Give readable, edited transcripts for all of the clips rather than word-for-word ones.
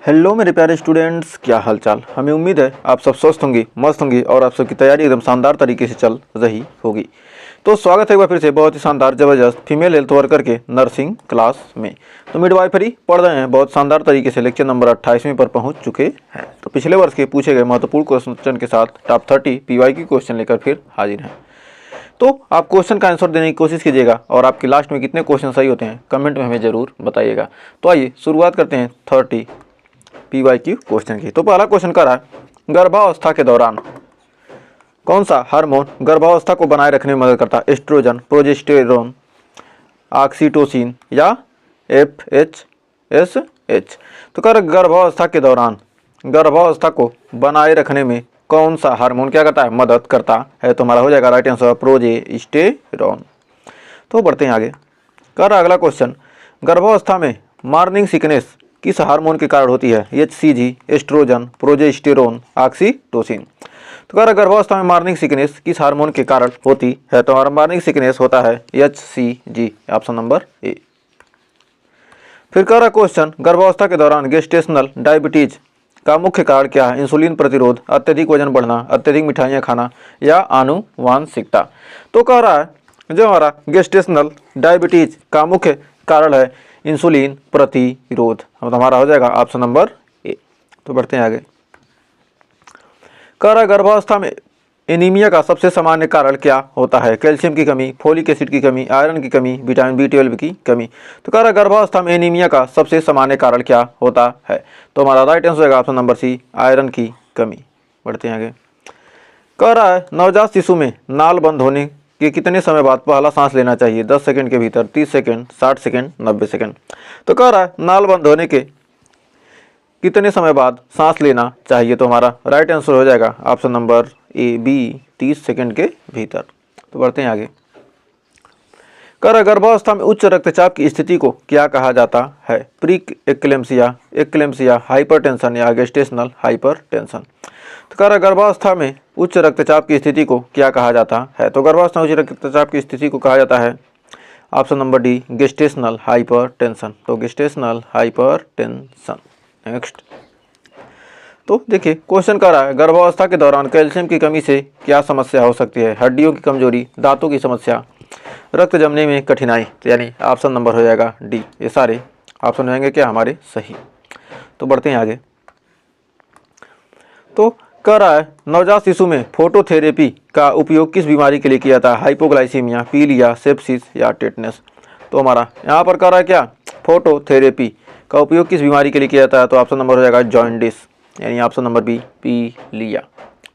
Hello मेरे प्यारे students, क्या हाल चाल। हमें उम्मीद है आप सब स्वस्थ होंगे, मस्त होंगे और आप सबकी तैयारी एकदम शानदार तरीके से चल रही होगी। तो स्वागत है एक बार फिर से बहुत ही शानदार ज़बरदस्त फीमेल हेल्थ वर्कर के नर्सिंग क्लास में। तो मिडवाइफरी पढ़ रहे हैं बहुत शानदार तरीके से, लेक्चर नंबर 28वें पर पहुंच चुके हैं। तो पिछले वर्ष के पूछे गए महत्वपूर्ण क्वेश्चन के साथ टॉप 30 PY क्वेश्चन लेकर फिर हाजिर हैं। तो आप क्वेश्चन का आंसर देने की कोशिश कीजिएगा और आपके लास्ट में कितने क्वेश्चन सही होते हैं कमेंट में हमें ज़रूर बताइएगा। तो आइए शुरुआत करते हैं 30 PY क्वेश्चन की। तो पहला क्वेश्चन कर रहा है, गर्भावस्था के दौरान कौन सा हार्मोन गर्भावस्था को बनाए रखने में मदद करता है? एस्ट्रोजन, प्रोजेस्टेरोन, ऑक्सीटोसिन या FSH। तो कर गर्भावस्था के दौरान गर्भावस्था को बनाए रखने में कौन सा हार्मोन क्या करता है? मदद करता है। तो हमारा हो जाएगा राइट आंसर प्रोजेस्टेरोन। तो बढ़ते हैं आगे। कर अगला क्वेश्चन, गर्भावस्था में मॉर्निंग सिकनेस किस हार्मोन के कारण होती है? HCG, oestrogen, progesterone, oxytocin. तो कह रहा गर्भावस्था में मॉर्निंग सिकनेस किस हार्मोन के कारण होती है? तो हमारा मॉर्निंग सिकनेस होता है HCG, ऑप्शन नंबर ए। फिर कह रहा क्वेश्चन, गर्भावस्था के दौरान गेस्टेशनल डायबिटीज का मुख्य कारण क्या है? इंसुलिन प्रतिरोध, अत्यधिक वजन बढ़ना, अत्यधिक मिठाइयाँ खाना या आनुवांशिकता। तो कह रहा है जो हमारा गेस्टेशनल डायबिटीज का मुख्य कारण है इंसुलिन प्रतिरोध। तो हमारा हो जाएगा ऑप्शन नंबर ए। तो बढ़ते हैं आगे। कह रहा गर्भावस्था में एनीमिया का सबसे सामान्य कारण क्या होता है? कैल्शियम की कमी, फोलिक एसिड की कमी, आयरन की कमी, विटामिन B12 की कमी। तो कह रहा गर्भावस्था में एनीमिया का सबसे सामान्य कारण क्या होता है? तो हमारा राइट आंसर होगा ऑप्शन नंबर सी, आयरन की कमी। बढ़ते हैं आगे। कह रहा है नवजात शिशु में नाल बंद होने के कितने समय बाद पहला सांस लेना चाहिए? 10 सेकंड के भीतर, 30 सेकंड, 60 सेकंड, 90 सेकंड। तो कह रहा है नाल बंद होने के कितने समय बाद सांस लेना चाहिए? तो हमारा राइट आंसर हो जाएगा option number A B, 30 second के भीतर। तो बढ़ते हैं आगे। कह रहा गर्भावस्था में उच्च रक्तचाप की स्थिति को क्या कहा जाता है? प्री एक्लेम्सिया, एक्लेम्सिया, हाइपरटेंशन या गेस्टेशनल हाइपरटेंशन। तो कह रहा गर्भावस्था में उच्च रक्तचाप की स्थिति को क्या कहा जाता है? तो गर्भावस्था में उच्च रक्तचाप की स्थिति को कहा जाता है option number D, gestational hypertension. तो गेस्टेशनल हाइपरटेंशन। नेक्स्ट। तो देखिए क्वेश्चन कर रहा है गर्भावस्था के दौरान कैल्शियम की कमी से क्या समस्या हो सकती है? हड्डियों की कमजोरी, दांतों की समस्या, रक्त जमने में कठिनाई। तो यानी ऑप्शन नंबर हो जाएगा डी। ये सारे ऑप्शन हो जाएंगे क्या हमारे सही। तो बढ़ते हैं आगे। तो कह रहा है नवजात शिशु में फोटोथेरेपी का उपयोग किस बीमारी के लिए किया जाता है? हाइपोग्लाइसीमिया, पीलिया, सेप्सिस या टेटनस। तो हमारा यहाँ पर कह रहा है क्या, फोटोथेरेपी का उपयोग किस बीमारी के लिए किया जाता है? तो ऑप्शन नंबर हो जाएगा जॉन्डिस, यानी ऑप्शन नंबर बी, पीलिया।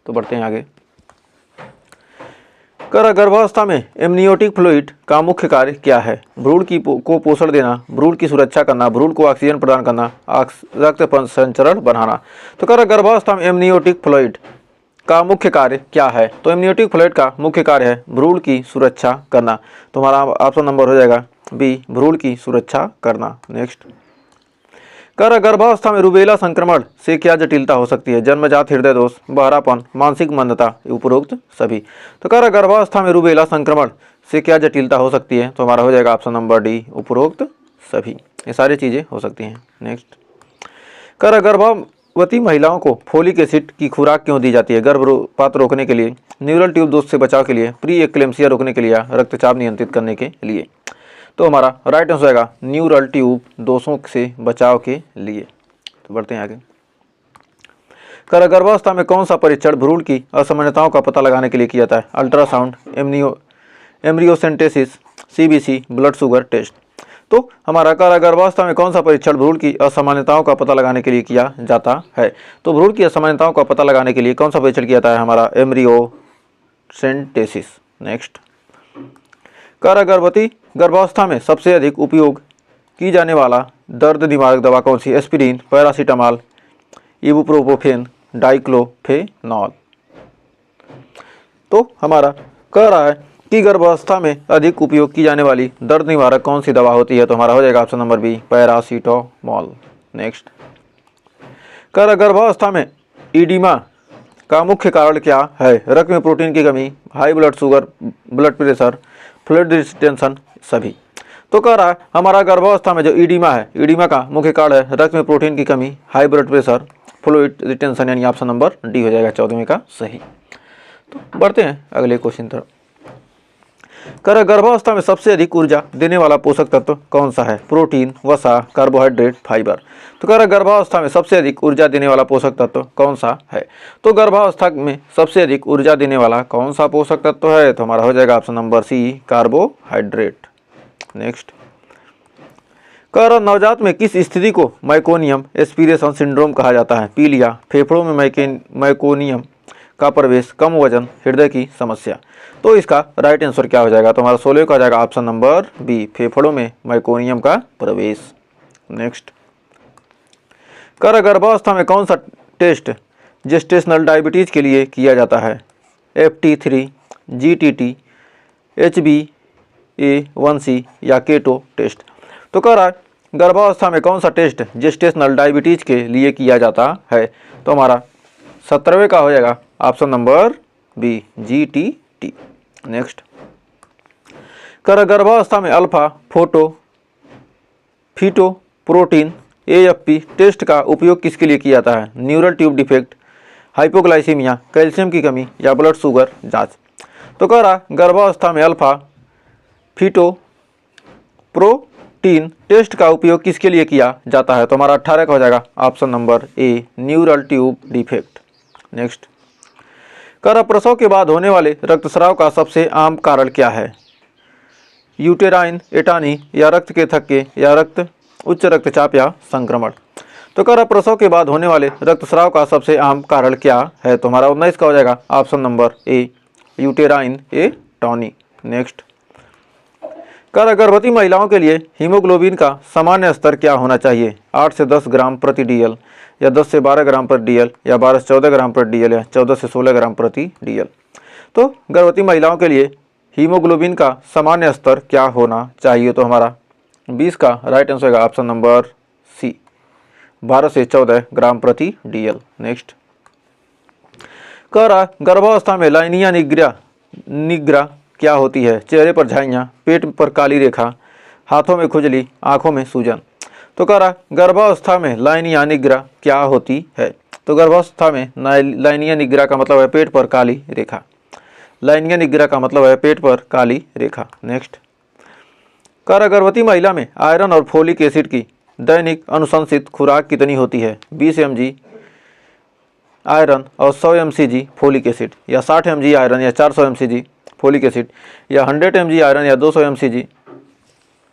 तो बढ़ते हैं आगे। कर गर्भावस्था में एमनियोटिक फ्लूइड का मुख्य कार्य क्या है? भ्रूण को पोषण देना, भ्रूण की सुरक्षा करना, भ्रूण को ऑक्सीजन प्रदान करना, रक्त संचरण बढ़ाना। तो कर गर्भावस्था में एमनियोटिक फ्लूइड का मुख्य कार्य क्या है? तो एमनियोटिक फ्लूइड का मुख्य कार्य है भ्रूण की सुरक्षा करना। तो हमारा ऑप्शन नंबर हो जाएगा बी, भ्रूण की सुरक्षा करना। नेक्स्ट। कर गर्भावस्था में रूबेला संक्रमण से क्या जटिलता हो सकती है? जन्मजात हृदय दोष, बहरापन, मानसिक मंदता, उपरोक्त सभी। तो कर गर्भावस्था में रूबेला संक्रमण से क्या जटिलता हो सकती है? तो हमारा हो जाएगा ऑप्शन नंबर डी, उपरोक्त सभी। ये सारी चीज़ें हो सकती हैं। नेक्स्ट। कर गर्भवती महिलाओं को फोलिक एसिड की खुराक क्यों दी जाती है? गर्भपात रोकने के लिए, न्यूरल ट्यूब दोष से बचाव के लिए, प्री एक्लेम्सिया रोकने के लिए, रक्तचाप नियंत्रित करने के लिए। तो हमारा राइट आंसर आएगा न्यूरल ट्यूब दोषों से बचाव के लिए। तो बढ़ते हैं आगे। कर गर्भावस्था में कौन सा परीक्षण भ्रूण की असामान्यताओं का पता लगाने के लिए किया जाता है? Ultrasound, amniocentesis, CBC, blood sugar test. तो हमारा कर गर्भावस्था में कौन सा परीक्षण भ्रूण की असामान्यताओं का पता लगाने के लिए किया जाता है? तो भ्रूण की असामान्यताओं का पता लगाने के लिए कौन सा परीक्षण किया जाता है? हमारा एम्ब्रियोसेंटेसिस। नेक्स्ट। कर गर्भावस्था में सबसे अधिक उपयोग की जाने वाला दर्द निवारक दवा कौन सी? Aspirin, paracetamol, ibuprofen, diclofenac. तो हमारा कह रहा है कि गर्भावस्था में अधिक उपयोग की जाने वाली दर्द निवारक कौन सी दवा होती है? तो हमारा हो जाएगा option number B, paracetamol. Next. कर गर्भावस्था में ईडिमा का मुख्य कारण क्या है? रक्त में प्रोटीन की कमी, high blood sugar, blood pressure, fluid retention, सभी। तो कह रहा है हमारा गर्भावस्था में जो ईडिमा है, ईडिमा का मुख्य कारण है रक्त में प्रोटीन की कमी, high blood pressure, fluid retention, यानी ऑप्शन नंबर डी हो जाएगा 14वें का सही। तो बढ़ते हैं अगले क्वेश्चन तरफ। कर गर्भावस्था में सबसे अधिक ऊर्जा देने वाला पोषक तत्व कौन सा है? प्रोटीन, वसा, कार्बोहाइड्रेट, फाइबर। तो कह रहा गर्भावस्था में सबसे अधिक ऊर्जा देने वाला पोषक तत्व कौन सा है? तो गर्भावस्था में सबसे अधिक ऊर्जा देने वाला कौन सा पोषक तत्व है? तो हमारा हो जाएगा option number C, carbohydrate. Next, कह रहा नवजात में किस स्थिति को माइकोनियम एस्पिरेशन सिंड्रोम कहा जाता है? पीलिया, फेफड़ों में माइकोनियम का प्रवेश, कम वजन, हृदय की समस्या। तो इसका राइट आंसर क्या हो जाएगा? तो हमारा 16 का हो जाएगा ऑप्शन नंबर बी, फेफड़ों में माइकोनियम का प्रवेश। नेक्स्ट, कर गर्भावस्था में कौन सा टेस्ट जेस्टेशनल डायबिटीज के लिए किया जाता है? FT3, GTT, HbA1c या केटो टेस्ट। तो कह रहा है गर्भावस्था में कौन सा टेस्ट जेस्टेशनल डायबिटीज के लिए किया जाता है? तो हमारा 17वें का हो जाएगा option number B, GTT। Next, कर गर्भावस्था में alpha feto protein AFP test का उपयोग किसके लिए किया जाता है? Neural tube defect, hypoglycaemia, calcium की कमी या ब्लड शुगर जांच। तो कह रहा गर्भावस्था में अल्फा फीटो प्रोटीन टेस्ट का उपयोग किसके लिए किया जाता है? तो हमारा 18 का हो जाएगा ऑप्शन नंबर ए, न्यूरल ट्यूब डिफेक्ट। नेक्स्ट, कर प्रसव के बाद होने वाले रक्तस्राव का सबसे आम कारण क्या है? यूटेराइन एटानी या रक्त के थक्के या उच्च रक्तचाप या संक्रमण। तो कर प्रसव के बाद होने वाले रक्तस्राव का सबसे आम कारण क्या है? तो हमारा 19 का हो जाएगा option number A, uterine atony. Next, कर गर्भवती महिलाओं के लिए हीमोग्लोबिन का सामान्य स्तर क्या होना चाहिए? 8 से 10 ग्राम प्रति DL या 10 से 12 ग्राम प्रति DL या 12 से 14 ग्राम प्रति DL या 14 से 16 ग्राम प्रति DL। तो गर्भवती महिलाओं के लिए हीमोग्लोबिन का सामान्य स्तर क्या होना चाहिए? तो हमारा 20 का राइट आंसर होगा ऑप्शन नंबर सी, 12 से 14 ग्राम प्रति DL। नेक्स्ट, कह रहा गर्भावस्था में लाइनिया निग्रा क्या होती है? चेहरे पर झाइयाँ, पेट पर काली रेखा, हाथों में खुजली, आंखों में सूजन। तो कह रहा गर्भावस्था में लाइनिया निग्रा क्या होती है? तो गर्भावस्था में लाइनिया निग्रा का मतलब है पेट पर काली रेखा। लाइनिया निग्रा का मतलब है पेट पर काली रेखा। नेक्स्ट, कह गर्भवती महिला में आयरन और फोलिक एसिड की दैनिक अनुशंसित खुराक कितनी होती है? 20 mg आयरन और 100 mcg फोलिक एसिड या 60 mg आयरन या 400 mcg फोलिक एसिड या 100 mg आयरन या 200 mcg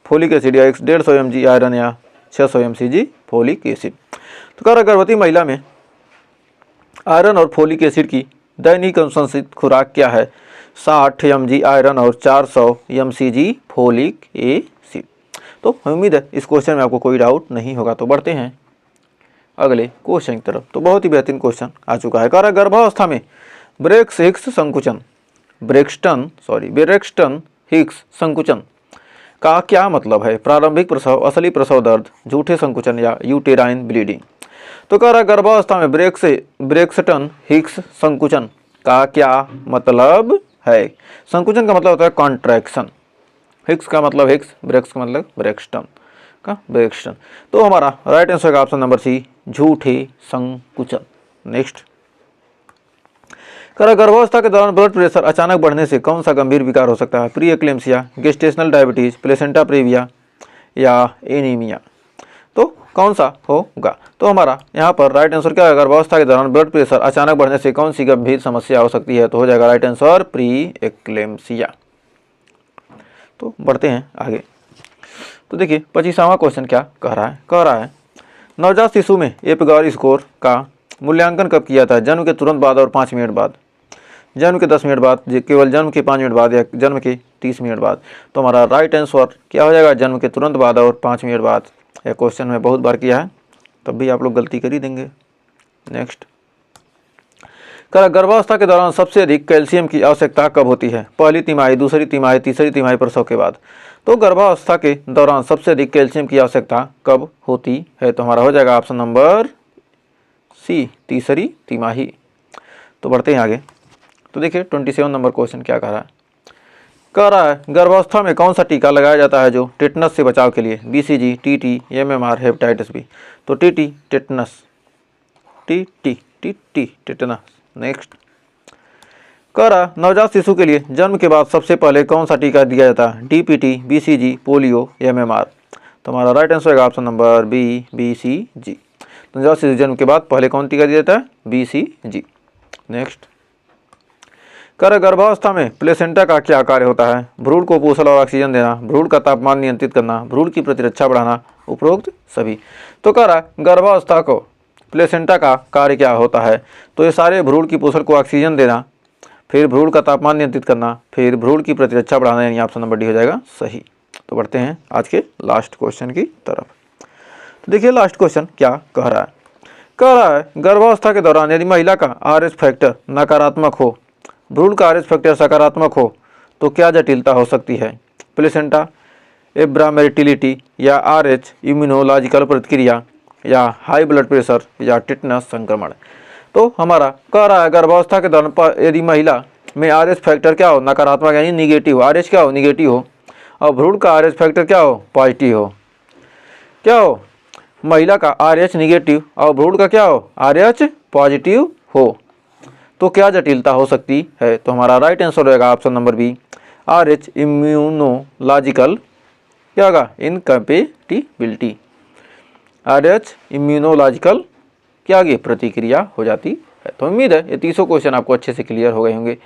फोलिक एसिड या 150 mg आयरन या 600 mcg फोलिक एसिड। तो कह गर्भवती महिला में आयरन और फोलिक एसिड की दैनिक अनुशंसित खुराक क्या है? 60 mg आयरन और 400 mcg फोलिक एसिड। तो उम्मीद है इस क्वेश्चन में आपको कोई डाउट नहीं होगा। तो बढ़ते हैं अगले क्वेश्चन की तरफ। तो बहुत ही बेहतरीन क्वेश्चन आ चुका है। कह रहा गर्भावस्था में ब्रेक्सटन हिक्स संकुचन का क्या मतलब है? प्रारंभिक प्रसव, असली प्रसव दर्द, झूठे संकुचन या यूटेराइन ब्लीडिंग। तो कह रहा गर्भावस्था में ब्रेक्सटन हिक्स संकुचन का क्या मतलब है? संकुचन का मतलब होता है कॉन्ट्रैक्शन, हिक्स का मतलब हिक्स, ब्रेक्स का मतलब ब्रेक्सटन का ब्रेक्सटन। तो हमारा राइट आंसर का ऑप्शन नंबर सी, झूठे संकुचन। नेक्स्ट, कह गर्भावस्था के दौरान ब्लड प्रेशर अचानक बढ़ने से कौन सा गंभीर विकार हो सकता है? Pre eclampsia, gestational diabetes, placenta praevia या एनीमिया। तो कौन सा होगा? तो हमारा यहाँ पर राइट आंसर क्या है? गर्भावस्था के दौरान ब्लड प्रेशर अचानक बढ़ने से कौन सी गंभीर समस्या हो सकती है? तो हो जाएगा राइट आंसर प्री एक्लेम्सिया। तो बढ़ते हैं आगे। तो देखिए 25वां क्वेश्चन क्या कह रहा है नवजात शिशु में एपिगार स्कोर का मूल्यांकन कब किया था? जन्म के तुरंत बाद और 5 मिनट बाद, जन्म के 10 मिनट बाद, केवल जन्म के 5 मिनट बाद या जन्म के 30 मिनट बाद। तो हमारा राइट आंसर क्या हो जाएगा? जन्म के तुरंत बाद और 5 मिनट बाद। यह क्वेश्चन में बहुत बार किया है, तब भी आप लोग गलती कर ही देंगे। नेक्स्ट, कह गर्भावस्था के दौरान सबसे अधिक कैल्शियम की आवश्यकता कब होती है? पहली तिमाही, दूसरी तिमाही, तीसरी तिमाही प्रसव के बाद। तो गर्भावस्था के दौरान सबसे अधिक कैल्शियम की आवश्यकता कब होती है? तो हमारा हो जाएगा ऑप्शन नंबर सी, तीसरी तिमाही। तो बढ़ते हैं आगे। तो देखिए 27 नंबर क्वेश्चन क्या कह रहा है। कह रहा है गर्भावस्था में कौन सा टीका लगाया जाता है जो टिटनस से बचाव के लिए, BCG, TT, MMR, hepatitis B. तो TT tetanus, TT tetanus. Next कह रहा नवजात शिशु के लिए जन्म के बाद सबसे पहले कौन सा टीका दिया जाता है, DPT, BCG, पोलियो, MMR। तो हमारा राइट आंसर होगा ऑप्शन नंबर बी, BCG। नवजात शिशु जन्म के बाद पहले कौन टीका दिया जाता है, BCG। नेक्स्ट कर गर्भावस्था में प्लेसेंटा का क्या कार्य होता है, भ्रूण को पोषण और ऑक्सीजन देना, भ्रूण का तापमान नियंत्रित करना, भ्रूण की प्रतिरक्षा बढ़ाना, उपरोक्त सभी। तो कह रहा गर्भावस्था को प्लेसेंटा का कार्य क्या होता है, तो ये सारे भ्रूण की पोषण को ऑक्सीजन देना, फिर भ्रूण का तापमान नियंत्रित करना, फिर भ्रूण की प्रतिरक्षा बढ़ाना, यानी ऑप्शन नंबर डी हो जाएगा सही। तो बढ़ते हैं आज के लास्ट क्वेश्चन की तरफ। तो देखिए लास्ट क्वेश्चन क्या कह रहा है। कह रहा है गर्भावस्था के दौरान यदि महिला का RH फैक्टर नकारात्मक हो, भ्रूण का RH फैक्टर सकारात्मक हो तो क्या जटिलता हो सकती है, प्लेसेंटा एब्रामेटिलिटी या RH इम्यूनोलॉजिकल प्रतिक्रिया या हाई ब्लड प्रेशर या टिटनस संक्रमण। तो हमारा कह रहा है गर्भावस्था के दौरान यदि महिला में RH फैक्टर क्या हो, नकारात्मक यानी निगेटिव, RH क्या हो, निगेटिव हो, और भ्रूण का RH फैक्टर क्या हो, पॉजिटिव हो। क्या हो, महिला का RH निगेटिव और भ्रूण का क्या हो, RH पॉजिटिव हो, तो क्या जटिलता हो सकती है। तो हमारा राइट आंसर रहेगा option number B, RH immunological क्या होगा, इनकम्पेटिबिलिटी। RH इम्यूनोलॉजिकल क्या आगे प्रतिक्रिया हो जाती है। तो उम्मीद है ये 30 क्वेश्चन आपको अच्छे से क्लियर हो गए होंगे।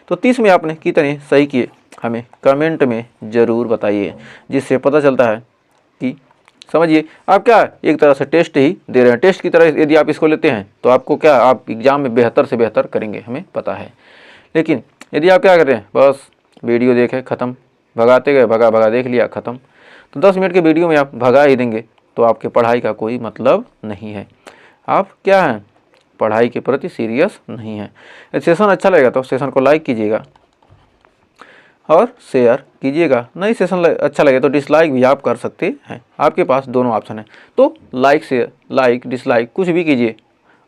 तो 30 में आपने कितने सही किए हमें कमेंट में ज़रूर बताइए, जिससे पता चलता है कि समझिए आप क्या एक तरह से टेस्ट ही दे रहे हैं। टेस्ट की तरह यदि आप इसको लेते हैं तो आपको क्या, आप एग्ज़ाम में बेहतर से बेहतर करेंगे, हमें पता है। लेकिन यदि आप क्या कर रहे हैं, बस वीडियो देखे ख़त्म, भगाते गए, भगा भगा देख लिया ख़त्म, तो 10 मिनट के वीडियो में आप भगा ही देंगे तो आपके पढ़ाई का कोई मतलब नहीं है। आप क्या हैं, पढ़ाई के प्रति सीरियस नहीं है। सेशन अच्छा लगेगा तो सेशन को लाइक कीजिएगा और शेयर कीजिएगा, नहीं सेशन अच्छा लगे तो डिसलाइक भी आप कर सकते हैं, आपके पास दोनों ऑप्शन है। तो लाइक शेयर, लाइक डिसलाइक कुछ भी कीजिए,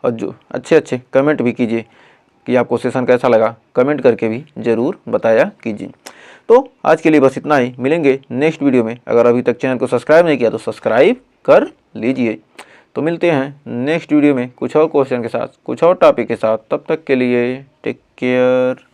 और जो अच्छे अच्छे कमेंट भी कीजिए कि आपको सेशन कैसा लगा, कमेंट करके भी ज़रूर बताया कीजिए। तो आज के लिए बस इतना ही, मिलेंगे नेक्स्ट वीडियो में। अगर अभी तक चैनल को सब्सक्राइब नहीं किया तो सब्सक्राइब कर लीजिए। तो मिलते हैं नेक्स्ट वीडियो में कुछ और क्वेश्चन के साथ, कुछ और टॉपिक के साथ। तब तक के लिए टेक केयर।